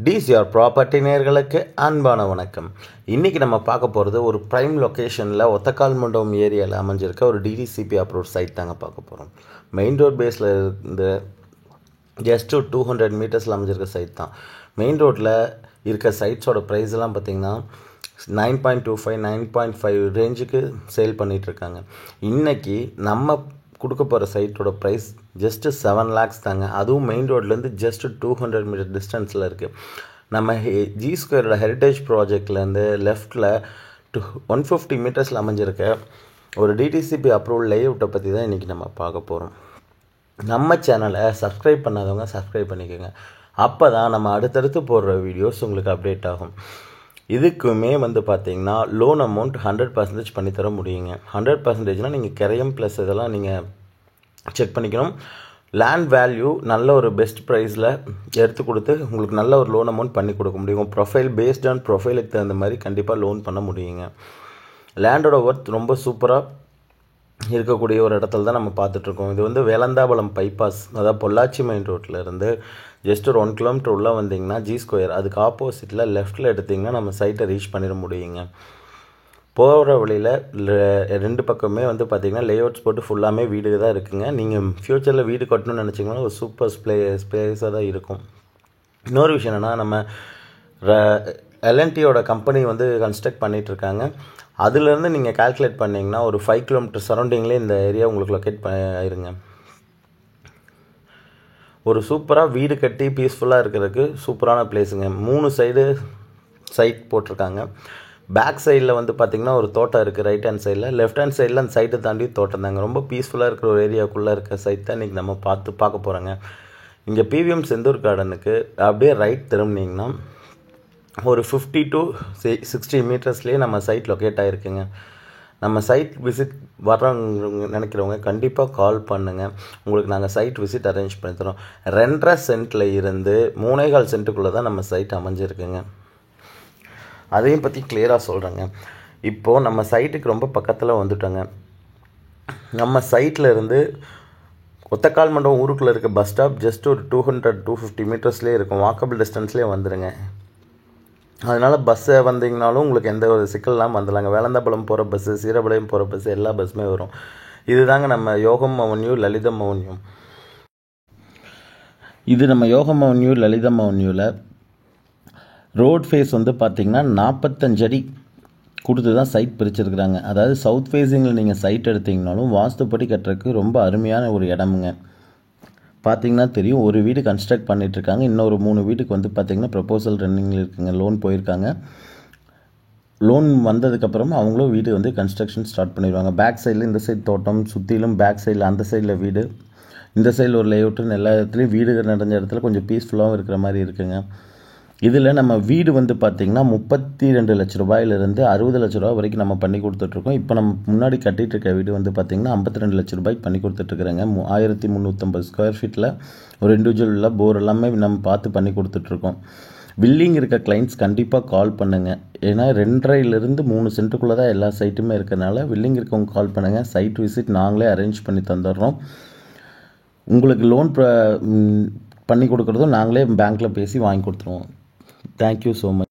TCR property நேயர்களுக்கு அன்பான வணக்கம். இன்றைக்கி நம்ம பார்க்க போகிறது ஒரு ப்ரைம் லொக்கேஷனில் ஒத்தக்கால் மண்டபம் ஏரியாவில் அமைஞ்சிருக்க ஒரு டிடிசிபி அப்ரூவ் சைட் தாங்க பார்க்க போகிறோம். மெயின் ரோட் பேஸில் இருந்து ஜஸ்ட்டு 200 மீட்டர்ஸில் அமைஞ்சிருக்க சைட் தான். மெயின் ரோட்டில் இருக்க சைட்ஸோட ப்ரைஸ்லாம் பார்த்திங்கன்னா 9.25 9.5 ரேஞ்சுக்கு சேல் பண்ணிகிட்ருக்காங்க. இன்றைக்கி நம்ம கொடுக்க போகிற சைட்டோட ப்ரைஸ் ஜஸ்ட்டு 7 lakhs தாங்க. அதுவும் மெயின் ரோட்லேருந்து ஜஸ்ட்டு 200 மீட்டர் டிஸ்டன்ஸில் இருக்குது. நம்ம ஜி ஸ்கொயரோட ஹெரிட்டேஜ் ப்ராஜெக்ட்லேருந்து லெஃப்டில் 150 மீட்டர்ஸில் அமைஞ்சிருக்க ஒரு டிடிசிபி அப்ரூவல் லேஅவுட்டை பற்றி தான் இன்றைக்கி நம்ம பார்க்க போகிறோம். நம்ம சேனலை சப்ஸ்கிரைப் பண்ணாதவங்க சப்ஸ்கிரைப் பண்ணிக்கோங்க. அப்போ தான் நம்ம அடுத்தடுத்து போடுற வீடியோஸ் உங்களுக்கு அப்டேட் ஆகும். இதுக்குமே பார்த்திங்கன்னா லோன் அமௌண்ட் 100% பண்ணித்தர முடியுங்க. 100%னால் நீங்கள் கிரையம் ப்ளஸ் இதெல்லாம் நீங்கள் செக் பண்ணிக்கணும். லேண்ட் வேல்யூ நல்ல ஒரு பெஸ்ட் ப்ரைஸில் எடுத்து கொடுத்து உங்களுக்கு நல்ல ஒரு லோன் அமௌண்ட் பண்ணி கொடுக்க முடியும். ப்ரொஃபைல் பேஸ்ட் ஆன் ப்ரொஃபைலுக்கு தகுந்த மாதிரி கண்டிப்பாக லோன் பண்ண முடியுங்க. லேண்டோட ஒர்த் ரொம்ப சூப்பராக இருக்கக்கூடிய ஒரு இடத்துல தான் நம்ம பார்த்துட்ருக்கோம். இது வேலந்தாபலம் பைபாஸ், அதாவது பொள்ளாச்சி மெயின் ரோட்டில் இருந்து ஜஸ்ட் ஒரு 1 கிலோமீட்டர் உள்ளே வந்தீங்கன்னா ஜி ஸ்கொயர், அதுக்கு ஆப்போசிட்டில் லெஃப்ட்டில் எடுத்திங்கன்னா நம்ம சைட்டை ரீச் பண்ணிட முடியுங்க. போகிற வழியில் 2 பக்கமே பார்த்திங்கன்னா லேஅவுட்ஸ் போட்டு ஃபுல்லாமே வீடு தான் இருக்குங்க. நீங்கள் ஃப்யூச்சரில் வீடு கட்டணும்னு நினச்சிங்கன்னா ஒரு சூப்பர் ஸ்பேஸாக தான் இருக்கும். இன்னொரு விஷயம் என்னென்னா, நம்ம எல்என்டியோட கம்பெனி கன்ஸ்ட்ரக்ட் பண்ணிகிட்ருக்காங்க. அதுலேருந்து நீங்கள் கால்குலேட் பண்ணிங்கன்னா ஒரு 5 கிலோமீட்டர் சரௌண்டிங்லேயே இந்த ஏரியா உங்களுக்கு லொக்கேட் ஆயிருங்க. ஒரு சூப்பராக வீடு கட்டி பீஸ்ஃபுல்லாக இருக்கிறதுக்கு சூப்பரான பிளேஸுங்க. 3 சைடு சைட் போட்டிருக்காங்க. பேக் சைடில் பார்த்திங்கன்னா ஒரு தோட்டம் இருக்குது. ரைட் ஹேண்ட் சைடில், லெஃப்ட் ஹேண்ட் சைடில் அந்த சைட்டை தாண்டி தோட்டம் தாங்க. ரொம்ப பீஸ்ஃபுல்லாக இருக்கிற ஒரு ஏரியாவுக்குள்ளே இருக்க சைட் தான் இன்றைக்கி நம்ம பார்க்க போகிறோங்க. இங்கே பிவிஎம் செந்தூர் கார்டனுக்கு அப்படியே ரைட் திரும்பினீங்கன்னா ஒரு 50 to 60 மீட்டர்ஸ்லேயே நம்ம சைட் லொக்கேட் ஆகிருக்குங்க. நம்ம சைட் விசிட் வர்றவங்க நினைக்கிறவங்க கண்டிப்பாக கால் பண்ணுங்கள். உங்களுக்கு நாங்கள் சைட் விசிட் அரேஞ்ச் பண்ணி தரோம். 2.5 சென்ட்டில் இருந்து 3.25 சென்ட்டுக்குள்ளே தான் நம்ம சைட் அமைஞ்சிருக்குங்க. அதையும் பற்றி கிளியராக சொல்கிறேங்க. இப்போது நம்ம சைட்டுக்கு ரொம்ப பக்கத்தில் வந்துட்டோங்க. நம்ம சைட்டில் இருந்து ஒத்தக்கால் மண்டபம் ஊருக்குள்ளே இருக்க பஸ் ஸ்டாப் ஜஸ்ட் ஒரு 200-250 மீட்டர்ஸ்லேயே இருக்கும். வாக்கபிள் டிஸ்டன்ஸ்லேயே வந்துடுங்க. அதனால் பஸ்ஸை வந்தீங்கனாலும் உங்களுக்கு எந்த ஒரு சிக்கல்லாம் வந்துடலாங்க. வேலந்தாபலம் போகிற பஸ்ஸு, சீரபாளையம் போகிற பஸ்ஸு, எல்லா பஸ்ஸுமே வரும். இதுதாங்க நம்ம யோகம் அவென்யூ, லலிதம் அவென்யூ. இது நம்ம யோகம் அவென்யூ, லலிதம் அவென்யூவில் ரோட் ஃபேஸ் பார்த்திங்கன்னா 45 அடி கொடுத்து தான் சைட் பிரிச்சுருக்குறாங்க. அதாவது சவுத் ஃபேஸிங்கில் நீங்கள் சைட் எடுத்திங்கனாலும் வாஸ்துப்படி கட்டுறதுக்கு ரொம்ப அருமையான ஒரு இடமுங்க. பார்த்திங்கன்னா தெரியும், ஒரு வீடு கன்ஸ்ட்ரக்ட் பண்ணிகிட்ருக்காங்க. இன்னொரு 3 வீட்டுக்கு பார்த்திங்கன்னா ப்ரப்போசல் ரன்னிங்கில் இருக்குங்க. லோன் போயிருக்காங்க. லோன் வந்ததுக்கப்புறமா அவங்களும் வீடு கன்ஸ்ட்ரக்ஷன் ஸ்டார்ட் பண்ணிடுவாங்க. பேக் சைடில் இந்த சைடு தோட்டம், சுற்றிலும் பேக் சைடில் அந்த சைடில் வீடு, இந்த சைடில் ஒரு லேஅவுட்டுன்னு எல்லா இடத்துலையும் வீடு நிறைஞ்ச இடத்துல கொஞ்சம் பீஸ்ஃபுல்லாகவும் இருக்கிற மாதிரி இருக்குங்க. இதில் நம்ம வீடு பார்த்திங்கன்னா 32 லட்ச ரூபாயிலிருந்து 60 லட்ச ரூபா வரைக்கும் நம்ம பண்ணி கொடுத்துட்ருக்கோம். இப்போ நம்ம முன்னாடி கட்டிகிட்டு இருக்க வீடு பார்த்திங்கன்னா 52 லட்ச ரூபாய்க்கு பண்ணி கொடுத்துட்ருக்குறேங்க. 1350 ஸ்கொயர் ஃபீட்டில் ஒரு இண்டிவிஜுவலில் போர் எல்லாமே நம்ம பார்த்து பண்ணி கொடுத்துட்ருக்கோம். வில்லிங் இருக்க கிளைண்ட்ஸ் கண்டிப்பாக கால் பண்ணுங்கள். ஏன்னா 2.5 3 சென்ட்டுக்குள்ளே தான் எல்லா சைட்டுமே இருக்கிறனால வில்லிங் இருக்கவங்க கால் பண்ணுங்கள். சைட் விசிட் நாங்களே அரேஞ்ச் பண்ணி தந்துடுறோம். உங்களுக்கு லோன் பண்ணி கொடுக்குறதும் நாங்களே பேங்க்கில் பேசி வாங்கி கொடுத்துருவோம். Thank you so much.